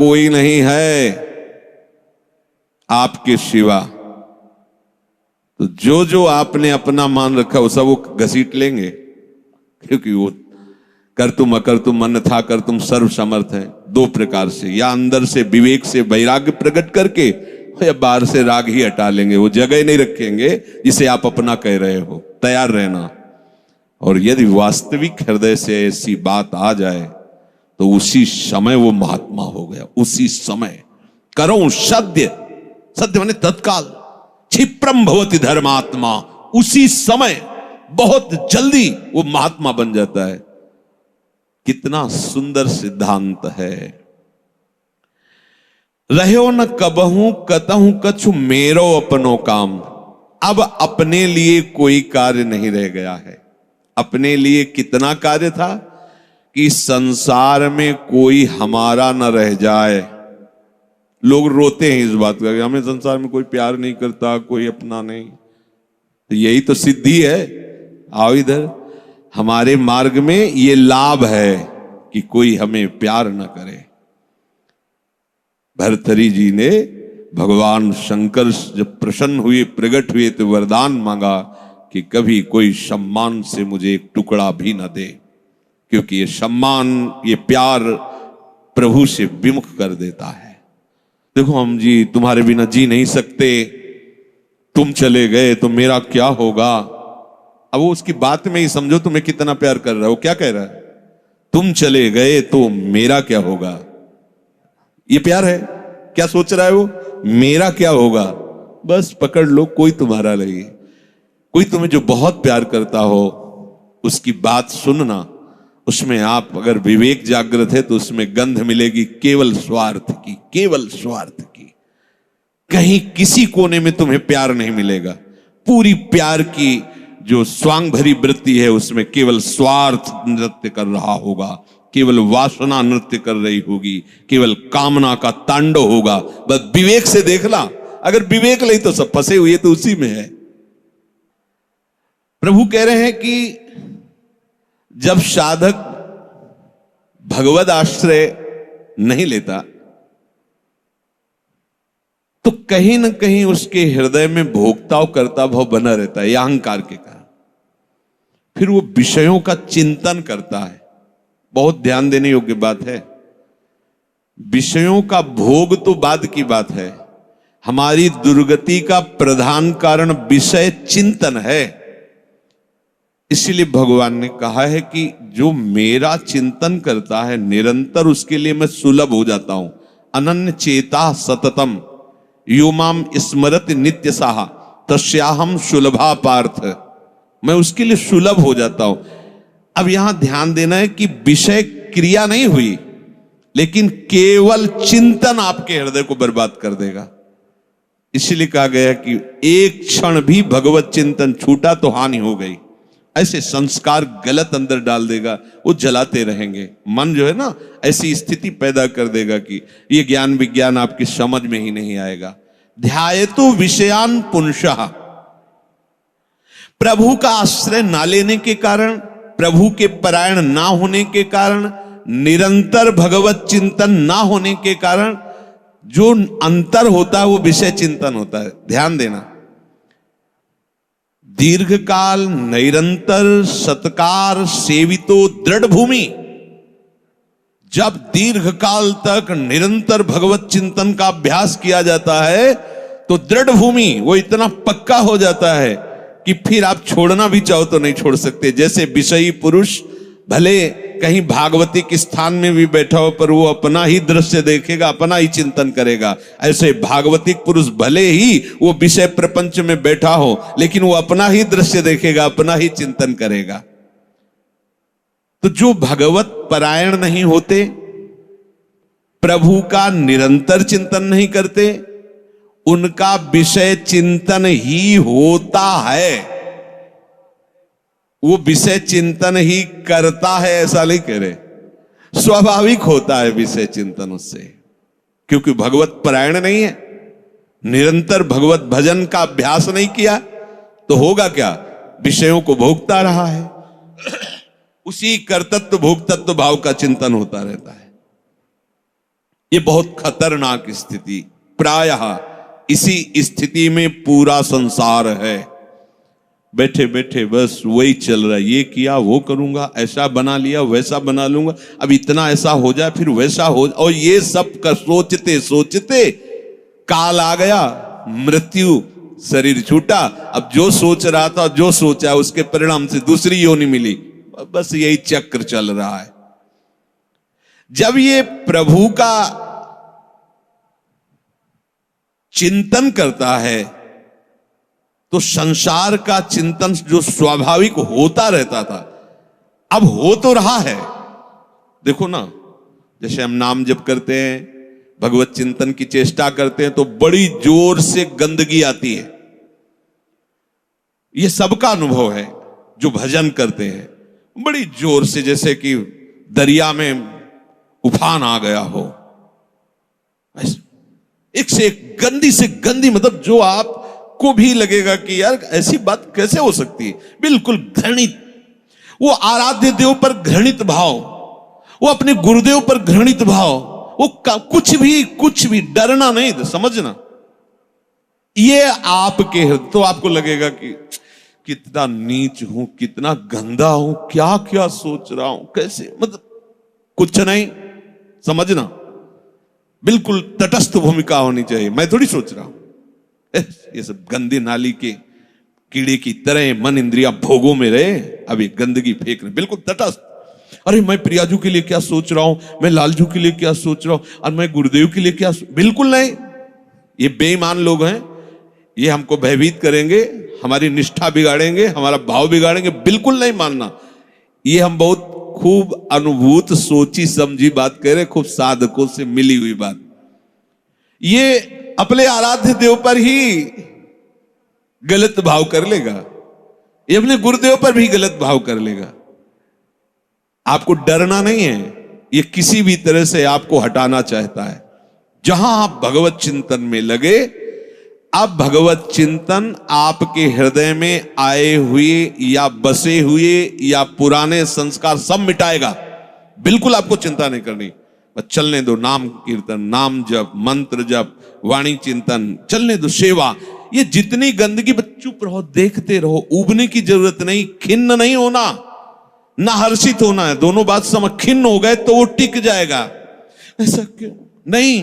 कोई नहीं है आपके सिवा। तो जो जो आपने अपना मान रखा वो सब वो घसीट लेंगे, क्योंकि वो कर तुम अकर तुम मन था कर तुम सर्व समर्थ है। दो प्रकार से, या अंदर से विवेक से वैराग्य प्रकट करके, या बाहर से राग ही हटा लेंगे। वो जगह नहीं रखेंगे जिसे आप अपना कह रहे हो। तैयार रहना। और यदि वास्तविक हृदय से ऐसी बात आ जाए तो उसी समय वो महात्मा हो गया। उसी समय करो सत्य, सत्य माने तत्काल, क्षिप्रम भवति धर्मात्मा, उसी समय बहुत जल्दी वो महात्मा बन जाता है। कितना सुंदर सिद्धांत है। रहो न कबहू कतहू कछु मेरो अपनो काम। अब अपने लिए कोई कार्य नहीं रह गया है। अपने लिए कितना कार्य था कि संसार में कोई हमारा न रह जाए। लोग रोते हैं इस बात का कि हमें संसार में कोई प्यार नहीं करता, कोई अपना नहीं। तो यही तो सिद्धि है। आओ इधर, हमारे मार्ग में ये लाभ है कि कोई हमें प्यार न करे। भर्तृहरि जी ने भगवान शंकर जब प्रसन्न हुए, प्रकट हुए, तो वरदान मांगा कि कभी कोई सम्मान से मुझे एक टुकड़ा भी न दे, क्योंकि ये सम्मान, ये प्यार प्रभु से विमुख कर देता है। देखो हम जी तुम्हारे बिना जी नहीं सकते, तुम चले गए तो मेरा क्या होगा। अब वो उसकी बात में ही समझो तुम्हें कितना प्यार कर रहा है। वो क्या कह रहा है? तुम चले गए तो मेरा क्या होगा। ये प्यार है। क्या सोच रहा है वो? मेरा क्या होगा। बस पकड़ लो, कोई तुम्हारा नहीं। कोई तुम्हें जो बहुत प्यार करता हो उसकी बात सुनना, उसमें आप अगर विवेक जागृत है तो उसमें गंध मिलेगी केवल स्वार्थ की, केवल स्वार्थ की। कहीं किसी कोने में तुम्हें प्यार नहीं मिलेगा। पूरी प्यार की जो स्वांग भरी वृत्ति है उसमें केवल स्वार्थ नृत्य कर रहा होगा, केवल वासना नृत्य कर रही होगी, केवल कामना का तांडव होगा। बस विवेक से देखना। अगर विवेक नहीं तो सब फंसे हुए तो उसी में है। प्रभु कह रहे हैं कि जब साधक भगवद आश्रय नहीं लेता तो कहीं ना कहीं उसके हृदय में भोक्ताव करता भाव बना रहता है, यह अहंकार के कारण। फिर वो विषयों का चिंतन करता है। बहुत ध्यान देने योग्य बात है। विषयों का भोग तो बाद की बात है, हमारी दुर्गति का प्रधान कारण विषय चिंतन है। इसीलिए भगवान ने कहा है कि जो मेरा चिंतन करता है निरंतर, उसके लिए मैं सुलभ हो जाता हूं। अनन्य चेता सततम यो माम स्मरत नित्य साहा तस्याहम सुलभा पार्थ। मैं उसके लिए सुलभ हो जाता हूं। अब यहां ध्यान देना है कि विषय क्रिया नहीं हुई, लेकिन केवल चिंतन आपके हृदय को बर्बाद कर देगा। इसलिए कहा गया कि एक क्षण भी भगवत चिंतन छूटा तो हानि हो गई। ऐसे संस्कार गलत अंदर डाल देगा, वो जलाते रहेंगे। मन जो है ना, ऐसी स्थिति पैदा कर देगा कि ये ज्ञान विज्ञान आपकी समझ में ही नहीं आएगा। ध्यायतु विषयान पुंसः। प्रभु का आश्रय ना लेने के कारण, प्रभु के परायण ना होने के कारण, निरंतर भगवत चिंतन ना होने के कारण जो अंतर होता है वो विषय चिंतन होता है। ध्यान देना। दीर्घकाल निरंतर सत्कार सेवितो दृढ़ भूमि। जब दीर्घकाल तक निरंतर भगवत चिंतन का अभ्यास किया जाता है तो दृढ़ भूमि वो इतना पक्का हो जाता है कि फिर आप छोड़ना भी चाहो तो नहीं छोड़ सकते। जैसे विषयी पुरुष भले कहीं भागवतिक स्थान में भी बैठा हो पर वो अपना ही दृश्य देखेगा, अपना ही चिंतन करेगा। ऐसे भागवतिक पुरुष भले ही वो विषय प्रपंच में बैठा हो लेकिन वो अपना ही दृश्य देखेगा, अपना ही चिंतन करेगा। तो जो भगवत परायण नहीं होते, प्रभु का निरंतर चिंतन नहीं करते, उनका विषय चिंतन ही होता है। वो विषय चिंतन ही करता है ऐसा नहीं कह रहे, स्वाभाविक होता है विषय चिंतन उससे, क्योंकि भगवत परायण नहीं है, निरंतर भगवत भजन का अभ्यास नहीं किया तो होगा क्या? विषयों को भोगता रहा है। उसी कर्तृत्व भोक्तत्व भाव का चिंतन होता रहता है। ये बहुत खतरनाक स्थिति, प्रायः इसी स्थिति में पूरा संसार है। बैठे बैठे बस वही चल रहा है, ये किया वो करूंगा, ऐसा बना लिया वैसा बना लूंगा, अब इतना ऐसा हो जाए फिर वैसा हो, और ये सब का सोचते सोचते काल आ गया, मृत्यु, शरीर छूटा। अब जो सोच रहा था, जो सोचा उसके परिणाम से दूसरी योनि मिली, बस यही चक्र चल रहा है। जब ये प्रभु का चिंतन करता है तो संसार का चिंतन जो स्वाभाविक होता रहता था अब हो तो रहा है। देखो ना, जैसे हम नाम जप करते हैं, भगवत चिंतन की चेष्टा करते हैं तो बड़ी जोर से गंदगी आती है। यह सबका अनुभव है जो भजन करते हैं, बड़ी जोर से, जैसे कि दरिया में उफान आ गया हो, एक से एक गंदी से गंदी, मतलब जो आपको भी लगेगा कि यार ऐसी बात कैसे हो सकती है, बिल्कुल घृणित। वो आराध्य देव पर घृणित भाव, वो अपने गुरुदेव पर घृणित भाव, वो कुछ भी डरना नहीं, समझना ये आपके, तो आपको लगेगा कि कितना नीच हूं, कितना गंदा हूं, क्या क्या सोच रहा हूं, कैसे, मतलब कुछ नहीं, समझना बिल्कुल तटस्थ भूमिका होनी चाहिए। मैं थोड़ी सोच रहा हूं ये सब गंदी नाली के कीड़े की तरह मन इंद्रिया भोगों में रहे, अभी गंदगी फेंक रहे, बिल्कुल तटस्थ। अरे मैं प्रियाजू के लिए क्या सोच रहा हूं, मैं लालजू के लिए क्या सोच रहा हूं, और मैं गुरुदेव के लिए क्या, बिल्कुल नहीं। ये बेईमान लोग हैं, ये हमको भयभीत करेंगे, हमारी निष्ठा बिगाड़ेंगे, हमारा भाव बिगाड़ेंगे, बिल्कुल नहीं मानना। ये हम बहुत खूब अनुभूत सोची समझी बात कह रहे, खूब साधकों से मिली हुई बात। ये अपने आराध्य देव पर ही गलत भाव कर लेगा, ये अपने गुरुदेव पर भी गलत भाव कर लेगा। आपको डरना नहीं है, ये किसी भी तरह से आपको हटाना चाहता है। जहां आप भगवत चिंतन में लगे, अब भगवत चिंतन आपके हृदय में आए हुए या बसे हुए या पुराने संस्कार सब मिटाएगा। बिल्कुल आपको चिंता नहीं करनी, बस चलने दो, नाम कीर्तन, नाम जप, मंत्र जप, वाणी चिंतन, चलने दो, सेवा, ये जितनी गंदगी, बस चुप रहो, देखते रहो, उबने की जरूरत नहीं, खिन्न नहीं होना, ना हर्षित होना है, दोनों बात समझ। खिन्न हो गए तो वो टिक जाएगा, ऐसा क्यों नहीं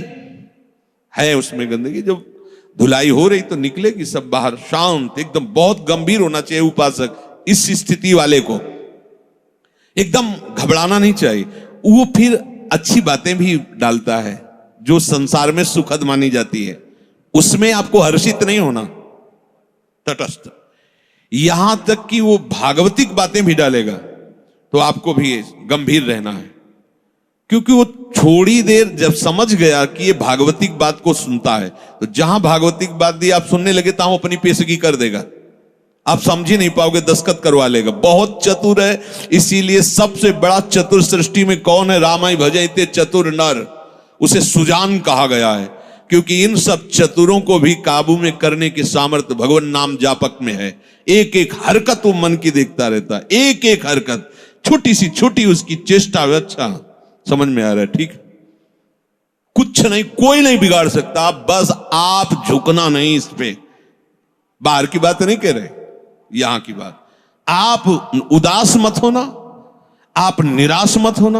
है, उसमें गंदगी जब धुलाई हो रही तो निकलेगी सब बाहर, शांत एकदम। बहुत गंभीर होना चाहिए उपासक, इस स्थिति वाले को एकदम घबराना नहीं चाहिए। वो फिर अच्छी बातें भी डालता है जो संसार में सुखद मानी जाती है, उसमें आपको हर्षित नहीं होना, तटस्थ। यहां तक कि वो भागवतिक बातें भी डालेगा तो आपको भी गंभीर रहना है, क्योंकि वो थोड़ी देर जब समझ गया कि ये भागवतिक बात को सुनता है, तो जहां भागवतिक बात दी आप सुनने लगे तहां अपनी पेशगी कर देगा, आप समझ ही नहीं पाओगे, दस्तखत करवा लेगा। बहुत चतुर है, इसीलिए सबसे बड़ा चतुर सृष्टि में कौन है, रामाय भजते चतुर नर, उसे सुजान कहा गया है, क्योंकि इन सब चतुरों को भी काबू में करने की सामर्थ्य भगवान नाम जापक में है। एक एक हरकत वो मन की देखता रहता है, एक एक हरकत, छोटी सी छोटी उसकी चेष्टा। अच्छा समझ में आ रहा है, ठीक, कुछ नहीं, कोई नहीं बिगाड़ सकता, बस आप झुकना नहीं इस पे। बाहर की बात नहीं कह रहे, यहां की बात। आप उदास मत होना, आप निराश मत होना,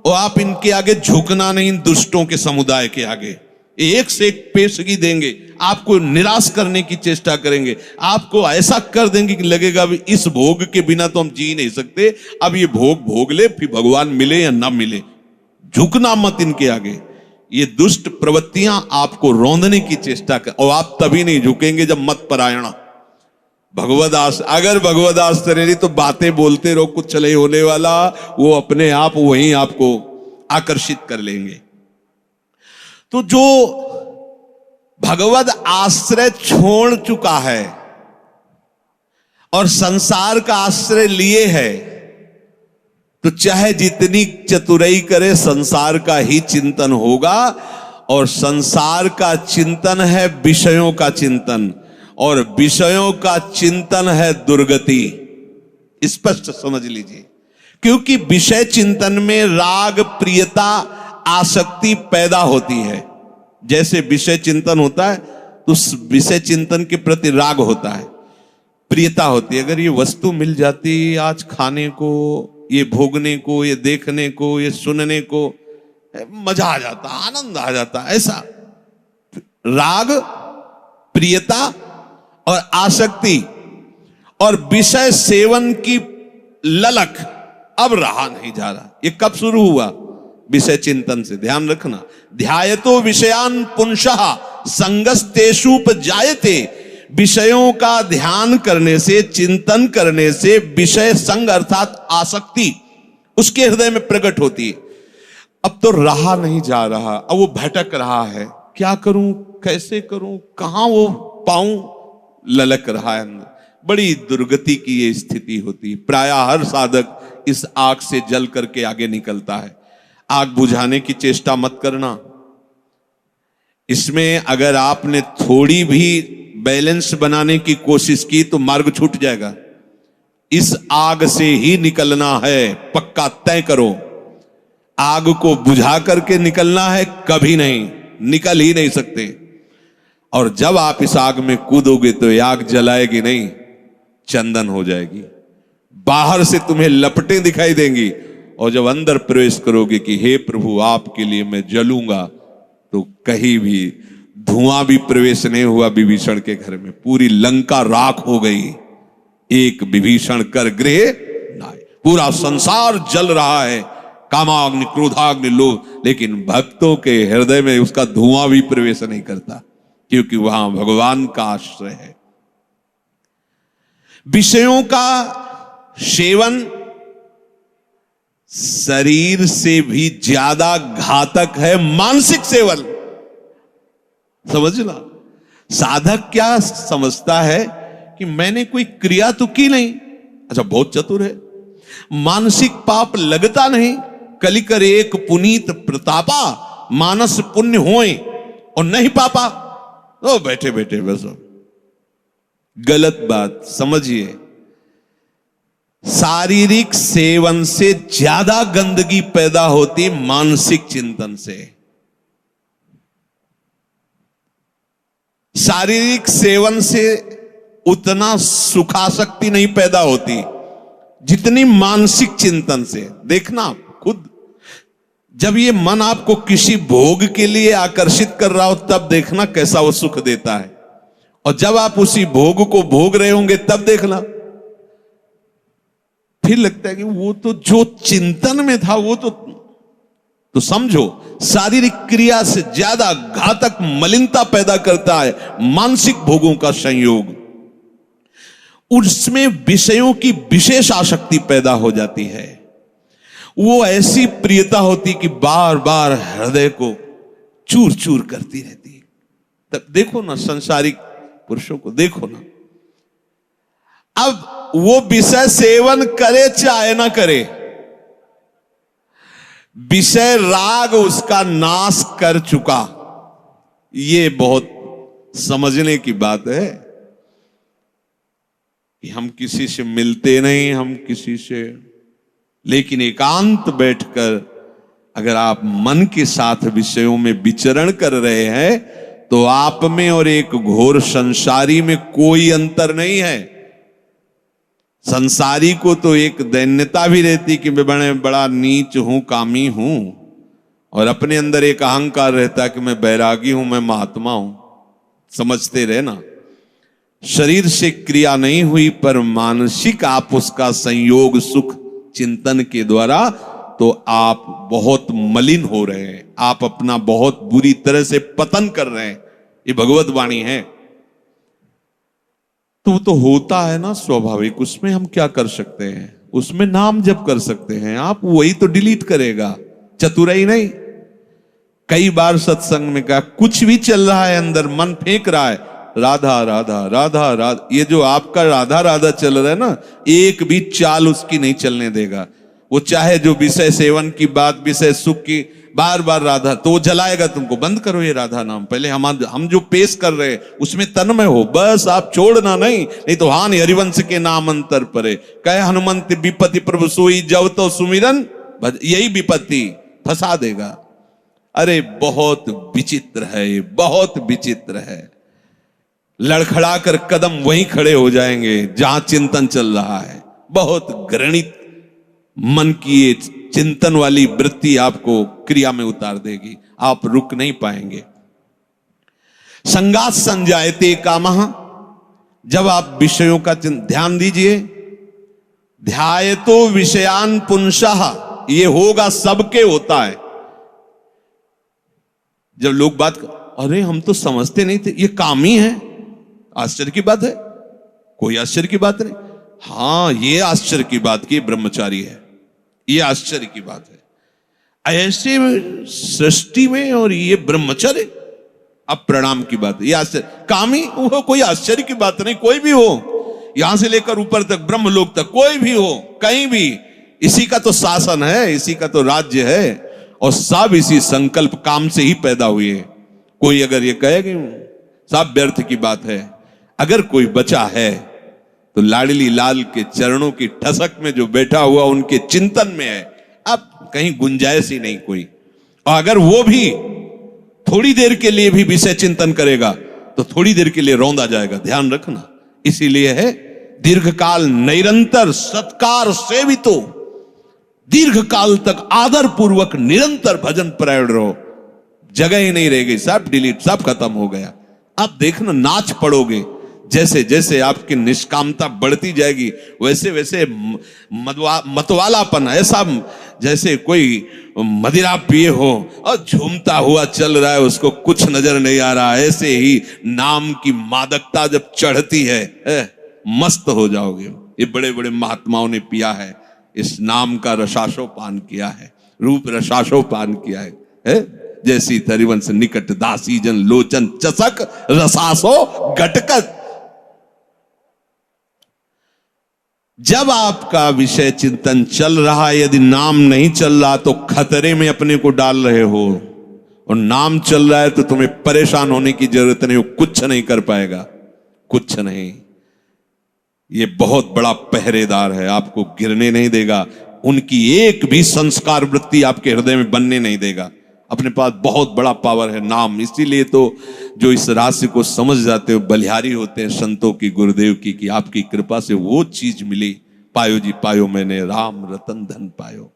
और आप इनके आगे झुकना नहीं, दुष्टों के समुदाय के आगे। एक से एक पेशगी देंगे, आपको निराश करने की चेष्टा करेंगे, आपको ऐसा कर देंगे कि लगेगा भी इस भोग के बिना तो हम जी नहीं सकते, अब ये भोग भोग ले, फिर भगवान मिले या ना मिले। झुकना मत इनके आगे, ये दुष्ट प्रवृत्तियां आपको रौंदने की चेष्टा कर, और आप तभी नहीं झुकेंगे जब मत परायणा भगवदास। अगर भगवदास रही तो बातें बोलते रहो, कुछ नहीं होने वाला, वो अपने आप वहीं आपको आकर्षित कर लेंगे। तो जो भगवद आश्रय छोड़ चुका है और संसार का आश्रय लिए है, तो चाहे जितनी चतुराई करे, संसार का ही चिंतन होगा। और संसार का चिंतन है विषयों का चिंतन, और विषयों का चिंतन है दुर्गति। स्पष्ट समझ लीजिए, क्योंकि विषय चिंतन में राग प्रियता आसक्ति पैदा होती है। जैसे विषय चिंतन होता है तो उस विषय चिंतन के प्रति राग होता है, प्रियता होती है। अगर ये वस्तु मिल जाती आज खाने को, ये भोगने को, ये देखने को, ये सुनने को, मजा आ जाता, आनंद आ जाता। ऐसा राग, प्रियता और आसक्ति और विषय सेवन की ललक अब रहा नहीं जा रहा। ये कब शुरू हुआ? विषय चिंतन से। ध्यान रखना, ध्यायतो विषयान पुंसः संगस्तेषुपजायते। विषयों का ध्यान करने से, चिंतन करने से विषय संग अर्थात आसक्ति उसके हृदय में प्रकट होती है। अब तो रहा नहीं जा रहा, अब वो भटक रहा है, क्या करूं, कैसे करूं, कहां वो पाऊं, ललक रहा है अंदर। बड़ी दुर्गति की ये स्थिति होती है। प्रायः हर साधक इस आग से जल करके आगे निकलता है। आग बुझाने की चेष्टा मत करना। इसमें अगर आपने थोड़ी भी बैलेंस बनाने की कोशिश की तो मार्ग छूट जाएगा। इस आग से ही निकलना है, पक्का तय करो। आग को बुझा करके निकलना है, कभी नहीं, निकल ही नहीं सकते। और जब आप इस आग में कूदोगे तो ये आग जलाएगी नहीं, चंदन हो जाएगी। बाहर से तुम्हें लपटें दिखाई देंगी और जब अंदर प्रवेश करोगे कि हे प्रभु आपके लिए मैं जलूंगा, तो कहीं भी धुआं भी प्रवेश नहीं हुआ विभीषण के घर में। पूरी लंका राख हो गई, एक विभीषण कर गृह नाय। पूरा संसार जल रहा है, कामाग्नि, क्रोधाग्नि, लोभ, लेकिन भक्तों के हृदय में उसका धुआं भी प्रवेश नहीं करता, क्योंकि वहां भगवान का आश्रय है। विषयों का सेवन शरीर से भी ज्यादा घातक है मानसिक सेवन। समझना, साधक क्या समझता है कि मैंने कोई क्रिया तो की नहीं, अच्छा बहुत चतुर है, मानसिक पाप लगता नहीं। कलिकर एक पुनीत प्रतापा, मानस पुण्य होए और नहीं पापा। ओ बैठे बैठे बस, गलत बात समझिए। शारीरिक सेवन से ज्यादा गंदगी पैदा होती मानसिक चिंतन से। शारीरिक सेवन से उतना सुखासक्ति नहीं पैदा होती जितनी मानसिक चिंतन से। देखना खुद, जब ये मन आपको किसी भोग के लिए आकर्षित कर रहा हो तब देखना कैसा वो सुख देता है, और जब आप उसी भोग को भोग रहे होंगे तब देखना फिर लगता है कि वो तो जो चिंतन में था वो तो समझो शारीरिक क्रिया से ज्यादा घातक मलिनता पैदा करता है मानसिक भोगों का संयोग। उसमें विषयों की विशेष आसक्ति पैदा हो जाती है। वो ऐसी प्रियता होती कि बार बार हृदय को चूर चूर करती रहती है। तब देखो ना संसारिक पुरुषों को, देखो ना, अब वो विषय सेवन करे चाहे ना करे, विषय राग उसका नाश कर चुका। ये बहुत समझने की बात है कि हम किसी से मिलते नहीं, हम किसी से, लेकिन एकांत बैठकर अगर आप मन के साथ विषयों में विचरण कर रहे हैं तो आप में और एक घोर संसारी में कोई अंतर नहीं है। संसारी को तो एक दैन्यता भी रहती कि मैं बड़ा नीच हूं, कामी हूं, और अपने अंदर एक अहंकार रहता कि मैं बैरागी हूं, मैं महात्मा हूं। समझते रहे ना, शरीर से क्रिया नहीं हुई पर मानसिक आप उसका संयोग सुख चिंतन के द्वारा, तो आप बहुत मलिन हो रहे हैं, आप अपना बहुत बुरी तरह से पतन कर रहे हैं। ये भगवत वाणी है। तो होता है ना स्वाभाविक, उसमें हम क्या कर सकते हैं? उसमें नाम जप कर सकते हैं आप, वही तो डिलीट करेगा, चतुराई नहीं। कई बार सत्संग में कहा, कुछ भी चल रहा है अंदर, मन फेंक रहा है, राधा राधा राधा राधा, ये जो आपका राधा राधा चल रहा है ना, एक भी चाल उसकी नहीं चलने देगा। वो चाहे जो विषय सेवन की बात, विषय सुख की, बार बार राधा, तो वो जलाएगा तुमको। बंद करो ये राधा नाम, पहले हम जो पेश कर रहे हैं उसमें तन्मय हो, बस आप छोड़ना नहीं तो हानि हरिवंश के नाम अंतर परे। कहे हनुमंत विपत्ति प्रभु सोई, जब तो सुमिरन, यही विपत्ति फंसा देगा। अरे बहुत विचित्र है, ये बहुत विचित्र है। लड़खड़ा कर कदम वहीं खड़े हो जाएंगे जहां चिंतन चल रहा है। बहुत घृणित मन की ये चिंतन वाली वृत्ति आपको क्रिया में उतार देगी, आप रुक नहीं पाएंगे। संगात संजायते कामः, जब आप विषयों का ध्यान दीजिए। ध्यायतो विषयान पुंसः, ये होगा सबके होता है। जब लोग बात अरे हम तो समझते नहीं थे, ये काम ही है, आश्चर्य की बात है, कोई आश्चर्य की बात नहीं। हां ये आश्चर्य की बात की ब्रह्मचारी है, ये आश्चर्य की बात है। ऐसे सृष्टि में और ये ब्रह्मचर्य अब प्रणाम की बात है, ये आश्चर्य। कामी वो कोई आश्चर्य की बात नहीं, कोई भी हो, यहां से लेकर ऊपर तक ब्रह्मलोक तक कोई भी हो, कहीं भी इसी का तो शासन है, इसी का तो राज्य है, और सब इसी संकल्प काम से ही पैदा हुए। कोई अगर ये कहे कि सब व्यर्थ की बात है, अगर कोई बचा है तो लाडली लाल के चरणों की ठसक में जो बैठा हुआ उनके चिंतन में है, अब कहीं गुंजाइश ही नहीं कोई। और अगर वो भी थोड़ी देर के लिए भी विषय चिंतन करेगा तो थोड़ी देर के लिए रौंदा जाएगा, ध्यान रखना। इसीलिए है दीर्घकाल निरंतर सत्कार सेवितो, दीर्घ काल तक आदर पूर्वक निरंतर भजन परायण रहो। जगह ही नहीं रह गई, सब डिलीट, सब खत्म हो गया। आप देखना नाच पड़ोगे, जैसे जैसे आपकी निष्कामता बढ़ती जाएगी वैसे वैसे मतवालापन, ऐसा जैसे कोई मदिरा पिए हो और झूमता हुआ चल रहा है, उसको कुछ नजर नहीं आ रहा। ऐसे ही नाम की मादकता जब चढ़ती है, मस्त हो जाओगे। ये बड़े बड़े महात्माओं ने पिया है, इस नाम का रसाशोपान किया है, रूप रसाशोपान किया है। जैसी तरिवंश निकट दासी जन लोचन चसक रसासो घटकत। जब आपका विषय चिंतन चल रहा है, यदि नाम नहीं चल रहा तो खतरे में अपने को डाल रहे हो, और नाम चल रहा है तो तुम्हें परेशान होने की जरूरत नहीं हो, कुछ नहीं कर पाएगा, कुछ नहीं। ये बहुत बड़ा पहरेदार है, आपको गिरने नहीं देगा, उनकी एक भी संस्कार वृत्ति आपके हृदय में बनने नहीं देगा। अपने पास बहुत बड़ा पावर है नाम। इसीलिए तो जो इस रहस्य को समझ जाते हो बलिहारी होते हैं संतों की, गुरुदेव की, कि आपकी कृपा से वो चीज मिली। पायो जी पायो मैंने राम रतन धन पायो।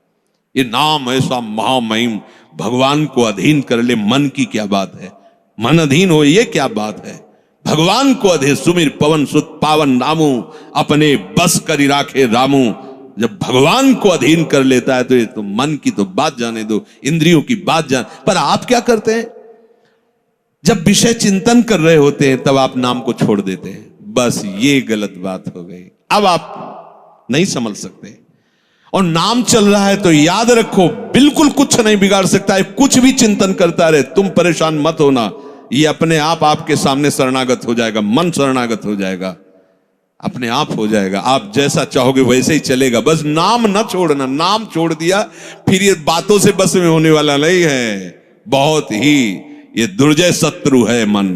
ये नाम ऐसा महामहिम, भगवान को अधीन कर ले, मन की क्या बात है, मन अधीन हो ये क्या बात है। भगवान को अधे सुमिर पवन सुत पावन नामू, अपने बस करी राखे रामू। जब भगवान को अधीन कर लेता है तो ये तो मन की तो बात जाने दो, इंद्रियों की बात जान। पर आप क्या करते हैं, जब विषय चिंतन कर रहे होते हैं तब आप नाम को छोड़ देते हैं। बस ये गलत बात हो गई, अब आप नहीं समझ सकते। और नाम चल रहा है तो याद रखो बिल्कुल कुछ नहीं बिगाड़ सकता है, कुछ भी चिंतन करता रहे, तुम परेशान मत होना। ये अपने आप आपके सामने शरणागत हो जाएगा, मन शरणागत हो जाएगा, अपने आप हो जाएगा। आप जैसा चाहोगे वैसे ही चलेगा, बस नाम ना छोड़ना। नाम छोड़ दिया फिर ये बातों से बस में होने वाला नहीं है। बहुत ही ये दुर्जय शत्रु है, मन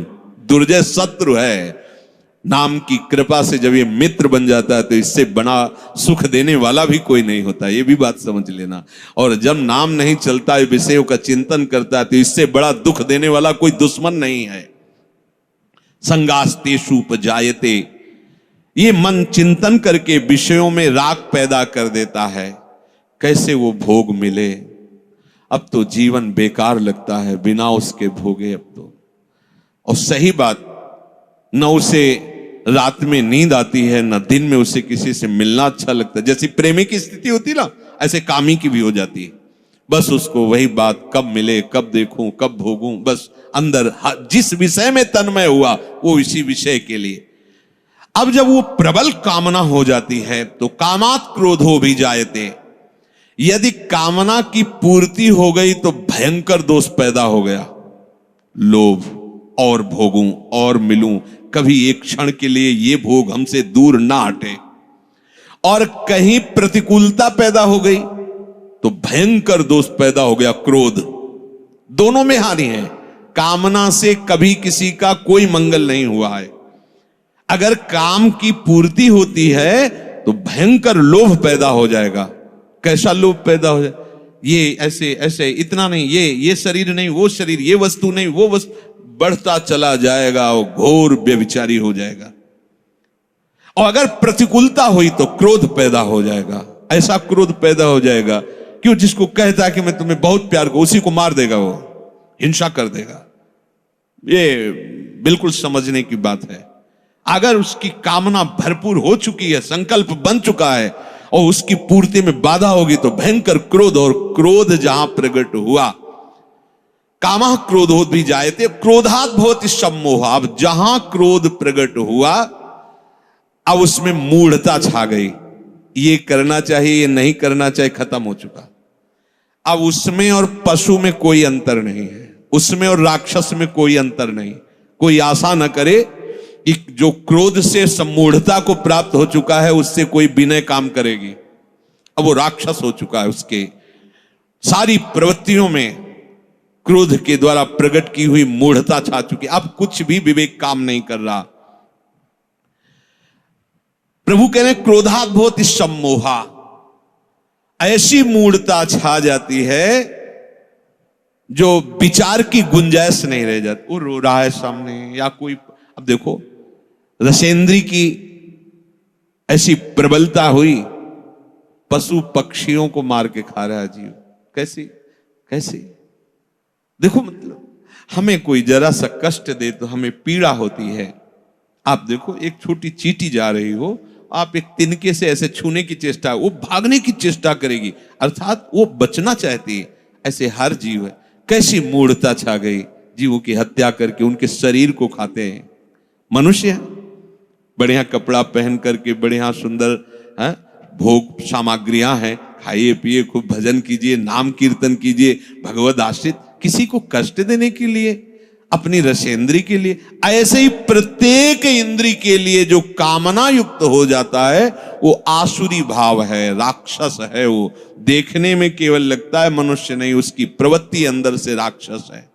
दुर्जय शत्रु है। नाम की कृपा से जब ये मित्र बन जाता है तो इससे बड़ा सुख देने वाला भी कोई नहीं होता, ये भी बात समझ लेना। और जब नाम नहीं चलता है, विषयों का चिंतन करता है, तो इससे बड़ा दुख देने वाला कोई दुश्मन नहीं है। संगास्तेषु उपजायते, ये मन चिंतन करके विषयों में राग पैदा कर देता है। कैसे वो भोग मिले, अब तो जीवन बेकार लगता है बिना उसके भोगे अब तो। और सही बात, न उसे रात में नींद आती है, न दिन में उसे किसी से मिलना अच्छा लगता है। जैसी प्रेमी की स्थिति होती ना, ऐसे कामी की भी हो जाती है। बस उसको वही बात, कब मिले, कब देखूं, कब भोगूं, बस अंदर जिस विषय में तन्मय हुआ वो इसी विषय के लिए। अब जब वो प्रबल कामना हो जाती है तो कामात क्रोधो भी जायते। यदि कामना की पूर्ति हो गई तो भयंकर दोष पैदा हो गया, लोभ, और भोगूं और मिलूं, कभी एक क्षण के लिए ये भोग हमसे दूर ना हटे। और कहीं प्रतिकूलता पैदा हो गई तो भयंकर दोष पैदा हो गया, क्रोध। दोनों में हानि है। कामना से कभी किसी का कोई मंगल नहीं हुआ है। अगर काम की पूर्ति होती है तो भयंकर लोभ पैदा हो जाएगा। कैसा लोभ पैदा हो जाए, ये ऐसे ऐसे, इतना नहीं, ये शरीर नहीं, वो शरीर, ये वस्तु नहीं, वो वस्तु, बढ़ता चला जाएगा, वो घोर व्यभिचारी हो जाएगा। और अगर प्रतिकूलता हुई तो क्रोध पैदा हो जाएगा। ऐसा क्रोध पैदा हो जाएगा कि जिसको कहता है कि मैं तुम्हें बहुत प्यार करूं, उसी को मार देगा, वो हिंसा कर देगा। ये बिल्कुल समझने की बात है। अगर उसकी कामना भरपूर हो चुकी है, संकल्प बन चुका है और उसकी पूर्ति में बाधा होगी तो भयंकर क्रोध, और क्रोध जहां प्रकट हुआ, कामः क्रोधोद भी जायते क्रोधात् भवति सम्मोह। अब जहां क्रोध प्रकट हुआ, अब उसमें मूढ़ता छा गई। ये करना चाहिए, ये नहीं करना चाहिए, खत्म हो चुका। अब उसमें और पशु में कोई अंतर नहीं है, उसमें और राक्षस में कोई अंतर नहीं। कोई आशा न करे कि जो क्रोध से सम्मूढ़ता को प्राप्त हो चुका है उससे कोई विनय काम करेगी। अब वो राक्षस हो चुका है, उसके सारी प्रवृत्तियों में क्रोध के द्वारा प्रकट की हुई मूढ़ता छा चुकी। अब कुछ भी विवेक काम नहीं कर रहा। प्रभु कह रहे क्रोधात् भवति सम्मोहा। ऐसी मूढ़ता छा जाती है जो विचार की गुंजाइश नहीं रह जाती। वो रो रहा है सामने, या कोई, अब देखो रसेंद्री की ऐसी प्रबलता हुई, पशु पक्षियों को मार के खा रहा है जीव। कैसी कैसी, देखो मतलब हमें कोई जरा सा कष्ट दे तो हमें पीड़ा होती है। आप देखो एक छोटी चींटी जा रही हो, आप एक तिनके से ऐसे छूने की चेष्टा, वो भागने की चेष्टा करेगी, अर्थात वो बचना चाहती है। ऐसे हर जीव है। कैसी मूढ़ता छा गई, जीवों की हत्या करके उनके शरीर को खाते हैं। मनुष्य बढ़िया कपड़ा पहन करके, बढ़िया सुंदर भोग सामग्रियां हैं, खाइए पिए, खूब भजन कीजिए, नाम कीर्तन कीजिए, भगवद आश्रित, किसी को कष्ट देने के लिए, अपनी रसेंद्री के लिए। ऐसे ही प्रत्येक इंद्री के लिए जो कामना युक्त हो जाता है वो आसुरी भाव है, राक्षस है। वो देखने में केवल लगता है मनुष्य नहीं, उसकी प्रवृत्ति अंदर से राक्षस है।